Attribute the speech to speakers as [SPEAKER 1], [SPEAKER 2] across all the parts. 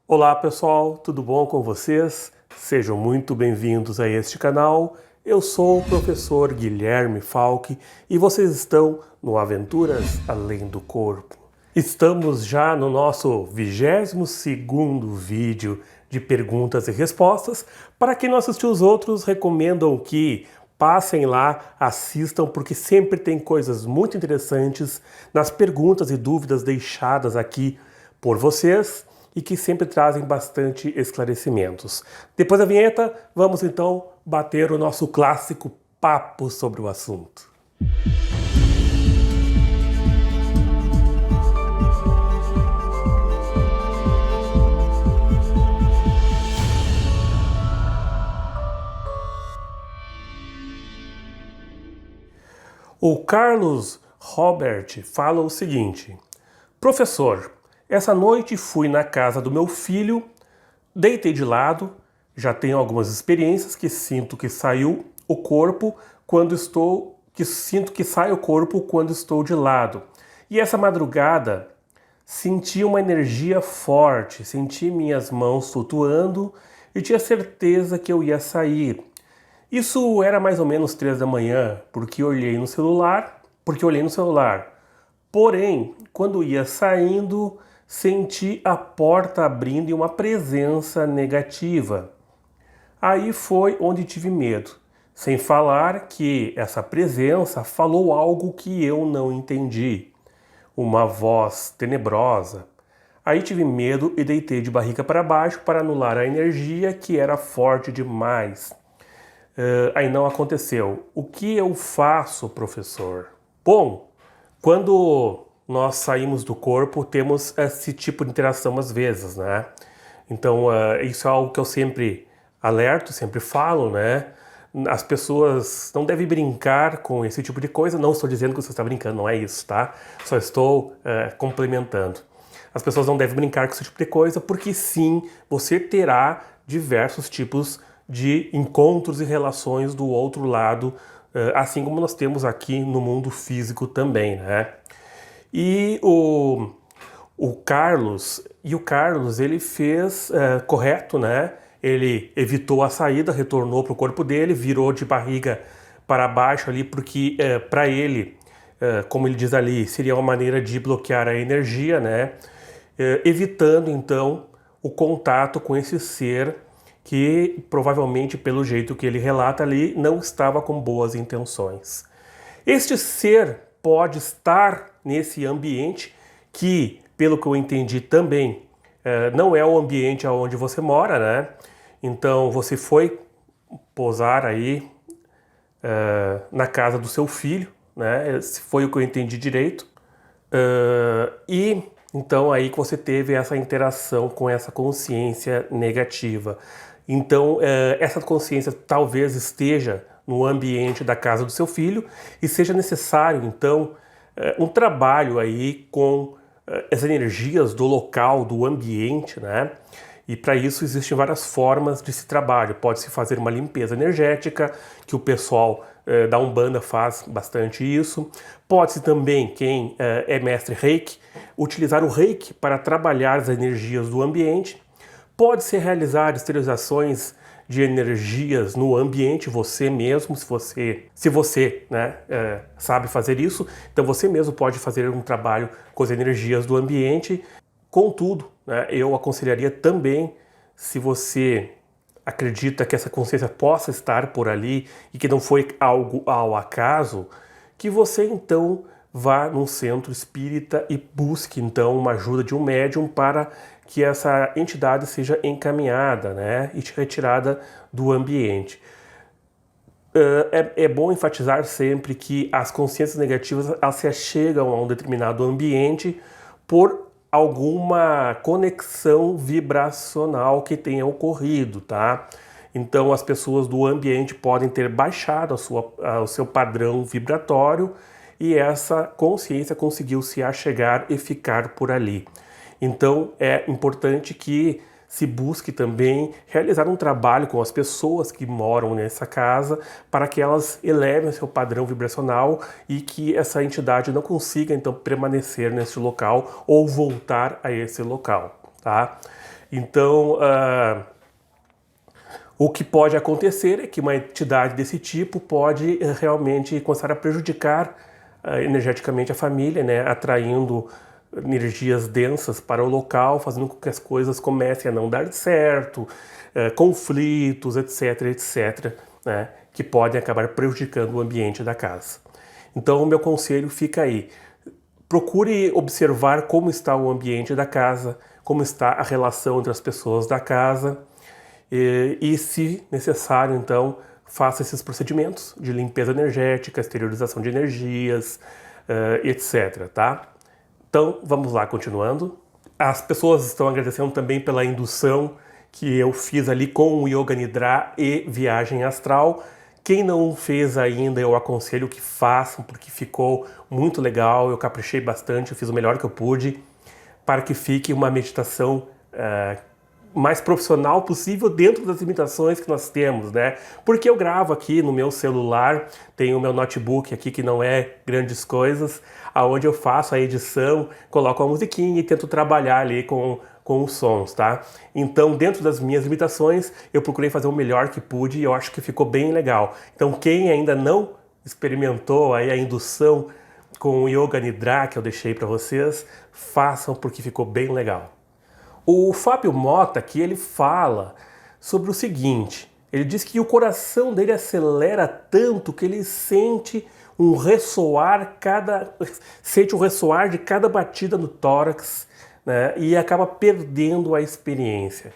[SPEAKER 1] Olá pessoal, tudo bom com vocês? Sejam muito bem-vindos a este canal. Eu sou o professor Guilherme Falck e vocês estão no Aventuras Além do Corpo. Estamos já no nosso 22º vídeo de perguntas e respostas. Para quem não assistiu os outros, recomendam que passem lá, assistam, porque sempre tem coisas muito interessantes nas perguntas e dúvidas deixadas aqui por vocês e que sempre trazem bastante esclarecimentos. Depois da vinheta, vamos então bater o nosso clássico papo sobre o assunto. O Carlos Robert fala o seguinte: professor, essa noite fui na casa do meu filho, deitei de lado, já tenho algumas experiências que sinto que saiu o corpo que sai o corpo quando estou de lado. E essa madrugada senti uma energia forte, senti minhas mãos flutuando e tinha certeza que eu ia sair. Isso era mais ou menos 3 da manhã, porque olhei no celular. Porém, quando ia saindo, senti a porta abrindo e uma presença negativa. Aí foi onde tive medo, sem falar que essa presença falou algo que eu não entendi. Uma voz tenebrosa. Aí tive medo e deitei de barriga para baixo para anular a energia que era forte demais. Aí não aconteceu. O que eu faço, professor? Bom, quando nós saímos do corpo, temos esse tipo de interação às vezes, né? Então, isso é algo que eu sempre alerto, sempre falo, né? As pessoas não devem brincar com esse tipo de coisa. Não estou dizendo que você está brincando, não é isso, tá? Só estou complementando. As pessoas não devem brincar com esse tipo de coisa, porque sim, você terá diversos tipos de encontros e relações do outro lado, assim como nós temos aqui no mundo físico também, né? E o Carlos, ele fez correto, né? Ele evitou a saída, retornou para o corpo dele, virou de barriga para baixo ali, porque para ele, como ele diz ali, seria uma maneira de bloquear a energia, né? Evitando então o contato com esse ser que provavelmente, pelo jeito que ele relata ali, não estava com boas intenções. Este ser pode estar nesse ambiente que, pelo que eu entendi também, não é o ambiente onde você mora, né? Então você foi pousar aí na casa do seu filho, né? Se foi o que eu entendi direito. E então aí que você teve essa interação com essa consciência negativa. Então essa consciência talvez esteja no ambiente da casa do seu filho e seja necessário então um trabalho aí com as energias do local, do ambiente, né? E para isso existem várias formas de se trabalho. Pode-se fazer uma limpeza energética, que o pessoal da Umbanda faz bastante isso. Pode-se também, quem é mestre Reiki, utilizar o Reiki para trabalhar as energias do ambiente. Pode-se realizar esterilizações de energias no ambiente, você mesmo, se você né, sabe fazer isso, então você mesmo pode fazer um trabalho com as energias do ambiente. Contudo, né, eu aconselharia também, se você acredita que essa consciência possa estar por ali e que não foi algo ao acaso, que você então vá num centro espírita e busque então uma ajuda de um médium para que essa entidade seja encaminhada, né, e retirada do ambiente. É bom enfatizar sempre que as consciências negativas elas se achegam a um determinado ambiente por alguma conexão vibracional que tenha ocorrido, tá? Então as pessoas do ambiente podem ter baixado o seu padrão vibratório e essa consciência conseguiu se achegar e ficar por ali. Então é importante que se busque também realizar um trabalho com as pessoas que moram nessa casa para que elas elevem seu padrão vibracional e que essa entidade não consiga então permanecer nesse local ou voltar a esse local, tá? Então, o que pode acontecer é que uma entidade desse tipo pode realmente começar a prejudicar energeticamente a família, né, atraindo energias densas para o local, fazendo com que as coisas comecem a não dar certo, conflitos, etc, etc, né, que podem acabar prejudicando o ambiente da casa. Então, o meu conselho fica aí. Procure observar como está o ambiente da casa, como está a relação entre as pessoas da casa e se necessário, então, faça esses procedimentos de limpeza energética, esterilização de energias, etc, tá? Então, vamos lá, continuando. As pessoas estão agradecendo também pela indução que eu fiz ali com o Yoga Nidra e Viagem Astral. Quem não fez ainda, eu aconselho que façam, porque ficou muito legal, eu caprichei bastante, eu fiz o melhor que eu pude, para que fique uma meditação mais profissional possível dentro das limitações que nós temos, né? Porque eu gravo aqui no meu celular, tenho o meu notebook aqui que não é grandes coisas, aonde eu faço a edição, coloco a musiquinha e tento trabalhar ali com os sons, tá? Então, dentro das minhas limitações, eu procurei fazer o melhor que pude e eu acho que ficou bem legal. Então, quem ainda não experimentou aí a indução com o Yoga Nidra que eu deixei para vocês, façam porque ficou bem legal. O Fábio Mota aqui, ele fala sobre o seguinte, ele diz que o coração dele acelera tanto que ele sente um ressoar de cada batida no tórax, né, e acaba perdendo a experiência.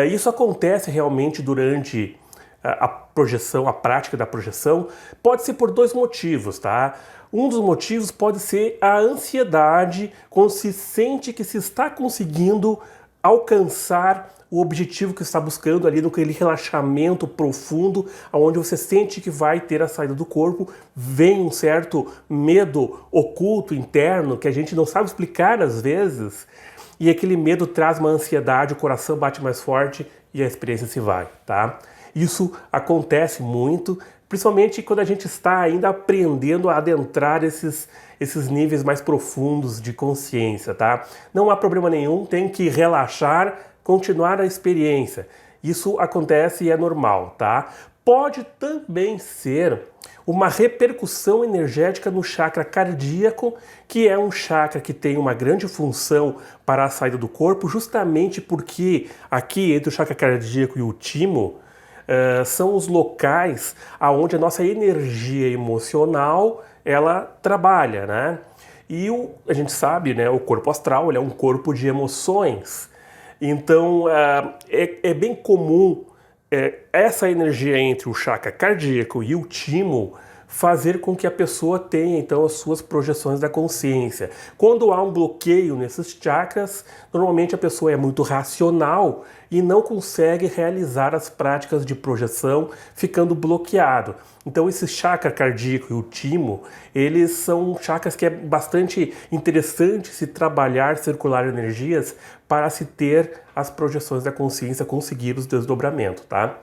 [SPEAKER 1] Isso acontece realmente durante a projeção, a prática da projeção, pode ser por dois motivos, tá? Um dos motivos pode ser a ansiedade, quando se sente que se está conseguindo alcançar o objetivo que está buscando ali, naquele relaxamento profundo, onde você sente que vai ter a saída do corpo, vem um certo medo oculto, interno, que a gente não sabe explicar às vezes, e aquele medo traz uma ansiedade, o coração bate mais forte e a experiência se vai, tá? Isso acontece muito, principalmente quando a gente está ainda aprendendo a adentrar esses níveis mais profundos de consciência, tá? Não há problema nenhum, tem que relaxar, continuar a experiência. Isso acontece e é normal, tá? Pode também ser uma repercussão energética no chakra cardíaco, que é um chakra que tem uma grande função para a saída do corpo, justamente porque aqui entre o chakra cardíaco e o timo, são os locais onde a nossa energia emocional ela trabalha, né? E a gente sabe, né, o corpo astral ele é um corpo de emoções. Então é bem comum essa energia entre o chakra cardíaco e o timo fazer com que a pessoa tenha então as suas projeções da consciência. Quando há um bloqueio nesses chakras, normalmente a pessoa é muito racional e não consegue realizar as práticas de projeção, ficando bloqueado. Então esse chakra cardíaco e o timo, eles são chakras que é bastante interessante se trabalhar, circular energias para se ter as projeções da consciência, conseguir os desdobramentos, tá?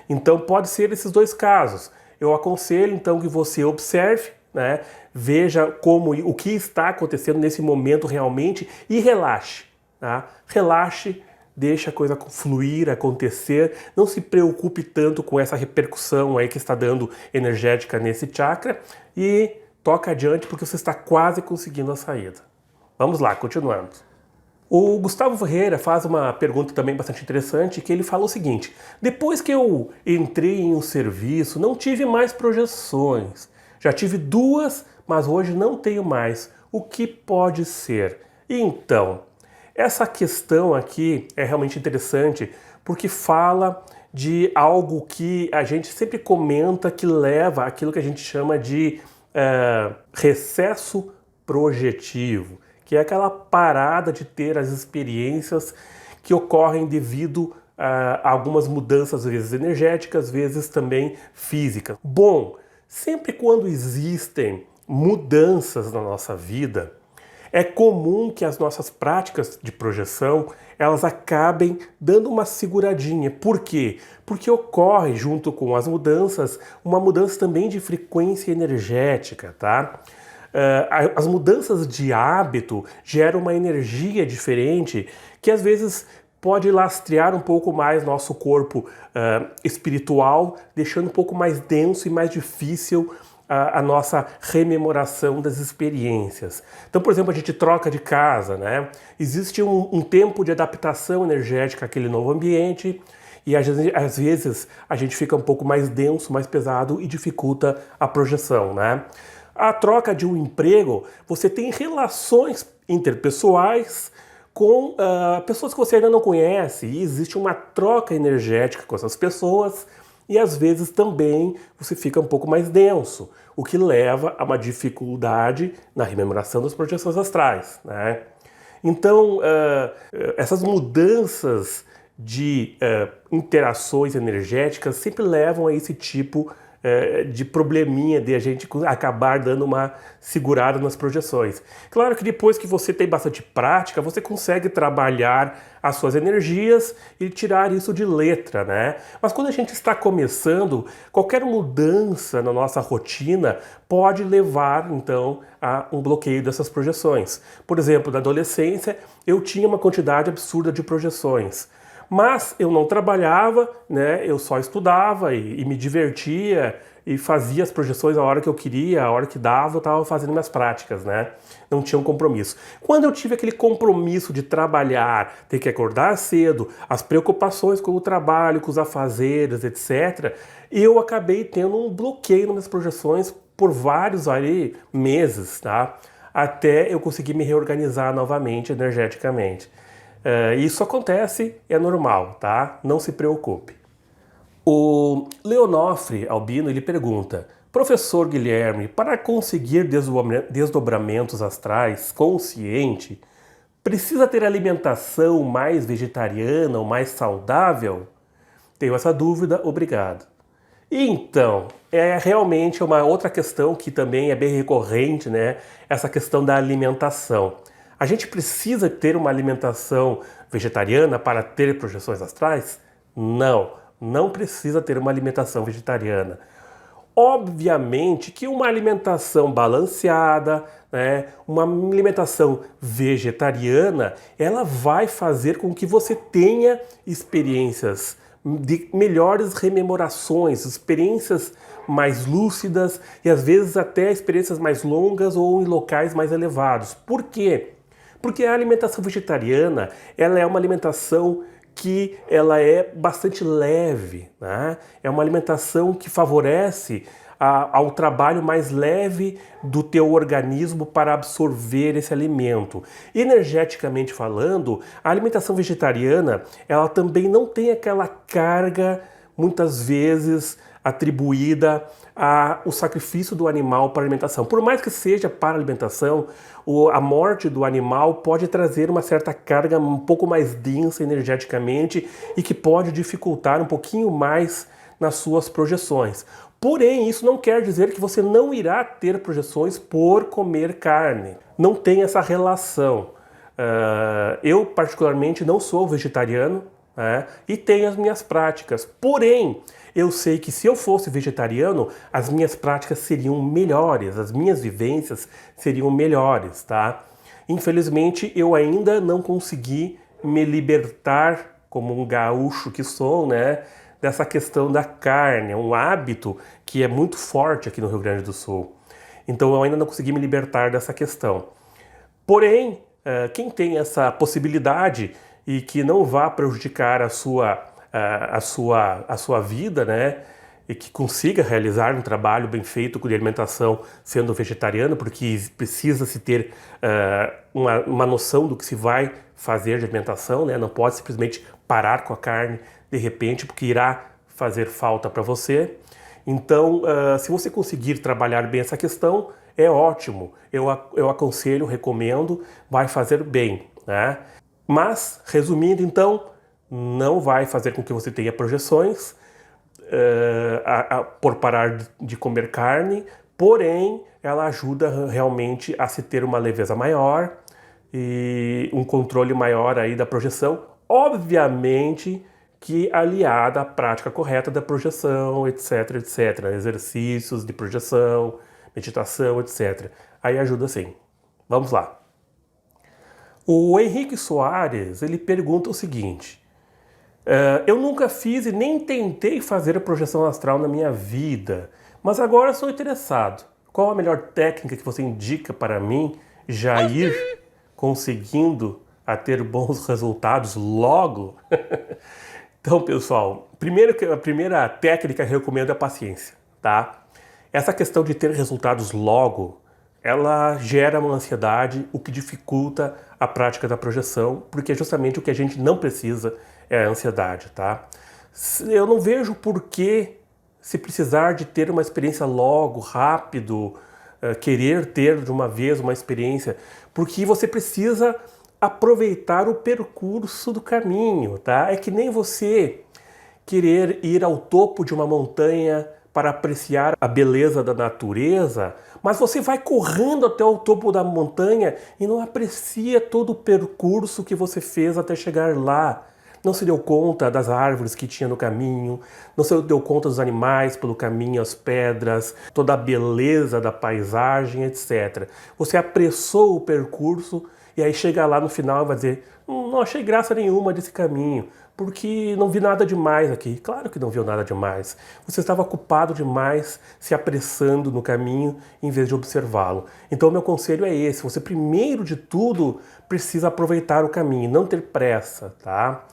[SPEAKER 1] Então pode ser esses dois casos. Eu aconselho então que você observe, né, veja o que está acontecendo nesse momento realmente e relaxe, tá? Relaxe, deixa a coisa fluir, acontecer, não se preocupe tanto com essa repercussão aí que está dando energética nesse chakra e toca adiante porque você está quase conseguindo a saída. Vamos lá, continuando. O Gustavo Ferreira faz uma pergunta também bastante interessante, que ele fala o seguinte: depois que eu entrei em um serviço, não tive mais projeções. Já tive duas, mas hoje não tenho mais. O que pode ser? Então, essa questão aqui é realmente interessante, porque fala de algo que a gente sempre comenta que leva àquilo que a gente chama de recesso projetivo, que é aquela parada de ter as experiências que ocorrem devido a algumas mudanças, às vezes energéticas, às vezes também físicas. Bom, sempre quando existem mudanças na nossa vida, é comum que as nossas práticas de projeção elas acabem dando uma seguradinha. Por quê? Porque ocorre junto com as mudanças uma mudança também de frequência energética, tá? As mudanças de hábito geram uma energia diferente que às vezes pode lastrear um pouco mais nosso corpo espiritual, deixando um pouco mais denso e mais difícil a nossa rememoração das experiências. Então, por exemplo, a gente troca de casa, né? Existe um tempo de adaptação energética àquele novo ambiente e às vezes a gente fica um pouco mais denso, mais pesado e dificulta a projeção, né? A troca de um emprego, você tem relações interpessoais com pessoas que você ainda não conhece e existe uma troca energética com essas pessoas e às vezes também você fica um pouco mais denso, o que leva a uma dificuldade na rememoração das projeções astrais, né? Então, essas mudanças de interações energéticas sempre levam a esse tipo de probleminha de a gente acabar dando uma segurada nas projeções. Claro que depois que você tem bastante prática, você consegue trabalhar as suas energias e tirar isso de letra, né? Mas quando a gente está começando, qualquer mudança na nossa rotina pode levar, então, a um bloqueio dessas projeções. Por exemplo, na adolescência, eu tinha uma quantidade absurda de projeções. Mas eu não trabalhava, né? Eu só estudava e me divertia e fazia as projeções a hora que eu queria, a hora que dava, eu estava fazendo minhas práticas, né? Não tinha um compromisso. Quando eu tive aquele compromisso de trabalhar, ter que acordar cedo, as preocupações com o trabalho, com os afazeres, etc., eu acabei tendo um bloqueio nas minhas projeções por vários meses, tá? Até eu conseguir me reorganizar novamente energeticamente. Isso acontece, é normal, tá? Não se preocupe. O Leonofre Albino, ele pergunta: Professor Guilherme, para conseguir desdobramentos astrais consciente, precisa ter alimentação mais vegetariana ou mais saudável? Tenho essa dúvida, obrigado. Então, é realmente uma outra questão que também é bem recorrente, né? Essa questão da alimentação. A gente precisa ter uma alimentação vegetariana para ter projeções astrais? Não, não precisa ter uma alimentação vegetariana. Obviamente que uma alimentação balanceada, né, uma alimentação vegetariana, ela vai fazer com que você tenha experiências de melhores rememorações, experiências mais lúcidas e às vezes até experiências mais longas ou em locais mais elevados. Por quê? Porque a alimentação vegetariana, ela é uma alimentação que ela é bastante leve, né? É uma alimentação que favorece ao trabalho mais leve do teu organismo para absorver esse alimento. Energeticamente falando, a alimentação vegetariana, ela também não tem aquela carga, muitas vezes, atribuída ao sacrifício do animal para alimentação. Por mais que seja para alimentação, a morte do animal pode trazer uma certa carga um pouco mais densa energeticamente e que pode dificultar um pouquinho mais nas suas projeções. Porém, isso não quer dizer que você não irá ter projeções por comer carne. Não tem essa relação. Eu, particularmente, não sou vegetariano, né, e tenho as minhas práticas. Porém, eu sei que se eu fosse vegetariano, as minhas práticas seriam melhores, as minhas vivências seriam melhores, tá? Infelizmente, eu ainda não consegui me libertar, como um gaúcho que sou, né, dessa questão da carne. É um hábito que é muito forte aqui no Rio Grande do Sul. Então, eu ainda não consegui me libertar dessa questão. Porém, quem tem essa possibilidade e que não vá prejudicar a sua vida, né? E que consiga realizar um trabalho bem feito de alimentação sendo vegetariano, porque precisa se ter uma noção do que se vai fazer de alimentação, né? Não pode simplesmente parar com a carne de repente, porque irá fazer falta para você. Então, se você conseguir trabalhar bem essa questão, é ótimo. Eu aconselho, recomendo, vai fazer bem, né? Mas, resumindo então, não vai fazer com que você tenha projeções por parar de comer carne, porém, ela ajuda realmente a se ter uma leveza maior e um controle maior aí da projeção, obviamente que aliada à prática correta da projeção, etc, etc, exercícios de projeção, meditação, etc. Aí ajuda sim. Vamos lá. O Henrique Soares, ele pergunta o seguinte: eu nunca fiz e nem tentei fazer a projeção astral na minha vida, mas agora sou interessado. Qual a melhor técnica que você indica para mim já ir conseguindo a ter bons resultados logo? Então, pessoal, a primeira técnica que eu recomendo é a paciência, tá? Essa questão de ter resultados logo, ela gera uma ansiedade, o que dificulta a prática da projeção, porque é justamente o que a gente não precisa é a ansiedade, tá? Eu não vejo por que se precisar de ter uma experiência logo, rápido, querer ter de uma vez uma experiência, porque você precisa aproveitar o percurso do caminho, tá? É que nem você querer ir ao topo de uma montanha para apreciar a beleza da natureza, mas você vai correndo até o topo da montanha e não aprecia todo o percurso que você fez até chegar lá. Não se deu conta das árvores que tinha no caminho, não se deu conta dos animais pelo caminho, as pedras, toda a beleza da paisagem, etc. Você apressou o percurso e aí chega lá no final e vai dizer: não achei graça nenhuma desse caminho, porque não vi nada demais aqui. Claro que não viu nada demais. Você estava ocupado demais se apressando no caminho em vez de observá-lo. Então, meu conselho é esse: você, primeiro de tudo, precisa aproveitar o caminho, não ter pressa, tá?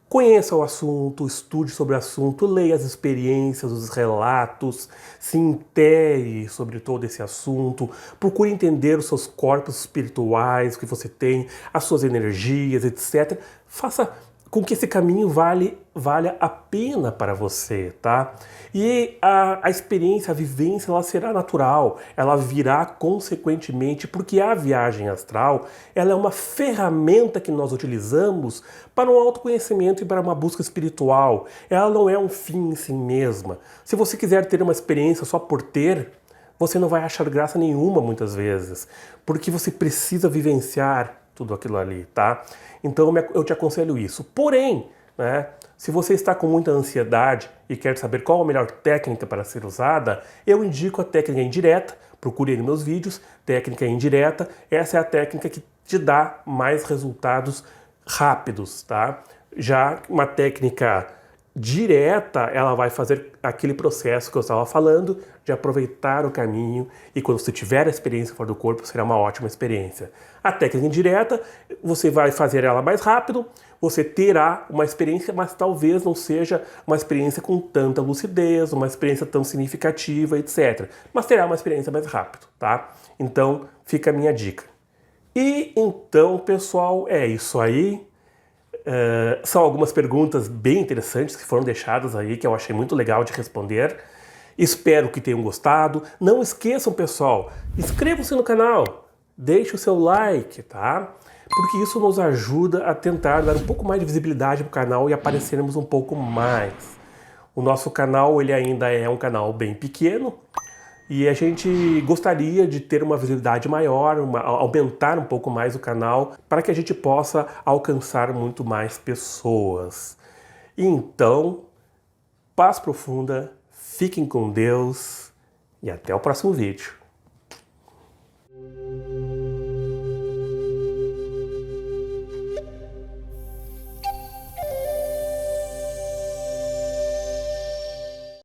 [SPEAKER 1] Conheça o assunto, estude sobre o assunto, leia as experiências, os relatos, se intere sobre todo esse assunto, procure entender os seus corpos espirituais que você tem, as suas energias, etc. Faça com que esse caminho valha a pena para você, tá? E a experiência, a vivência, ela será natural, ela virá consequentemente, porque a viagem astral, ela é uma ferramenta que nós utilizamos para um autoconhecimento e para uma busca espiritual. Ela não é um fim em si mesma. Se você quiser ter uma experiência só por ter, você não vai achar graça nenhuma muitas vezes, porque você precisa vivenciar tudo aquilo ali, tá? Então eu te aconselho isso. Porém, né, se você está com muita ansiedade e quer saber qual a melhor técnica para ser usada, eu indico a técnica indireta. Procure aí nos meus vídeos, técnica indireta. Essa é a técnica que te dá mais resultados rápidos, tá? Já uma técnica direta, ela vai fazer aquele processo que eu estava falando, de aproveitar o caminho, e quando você tiver a experiência fora do corpo, será uma ótima experiência. A técnica indireta, você vai fazer ela mais rápido, você terá uma experiência, mas talvez não seja uma experiência com tanta lucidez, uma experiência tão significativa, etc. Mas terá uma experiência mais rápido, tá? Então, fica a minha dica. E então, pessoal, é isso aí. São algumas perguntas bem interessantes que foram deixadas aí, que eu achei muito legal de responder. Espero que tenham gostado. Não esqueçam, pessoal, inscrevam-se no canal, deixe o seu like, tá? Porque isso nos ajuda a tentar dar um pouco mais de visibilidade para o canal e aparecermos um pouco mais. O nosso canal, ele ainda é um canal bem pequeno, e a gente gostaria de ter uma visibilidade maior, aumentar um pouco mais o canal, para que a gente possa alcançar muito mais pessoas. Então, paz profunda, fiquem com Deus e até o próximo vídeo.